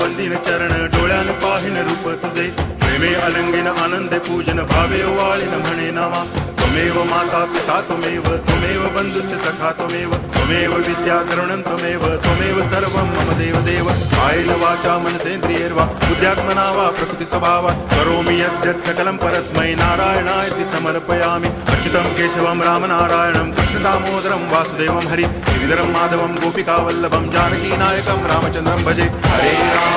वंदिन चरण डोळ्यान पाहिन रूप तुझे प्रेमे अलंगिन आनंदे पूजन भावे वाळीन म्हणे नामा त्वमेव माता पिता त्वमेव बंधुश्च सखा त्वमेव विद्या तरुणं त्वमेव सर्वं मम देव कायेन वाचा मनसेन्द्रियैर्वा बुद्ध्यात्मना वा प्रकृति स्वभावात् करोमि यद्यत् सकलं परस्मै नारायणायति समर्पयामि अच्युतं केशवं रामनारायणं कृष्णदामोदरं वासुदेवं हरि गिरिधरं माधवं गोपिकावल्लभं जानकीनायकं रामचन्द्रं भजे हरे राम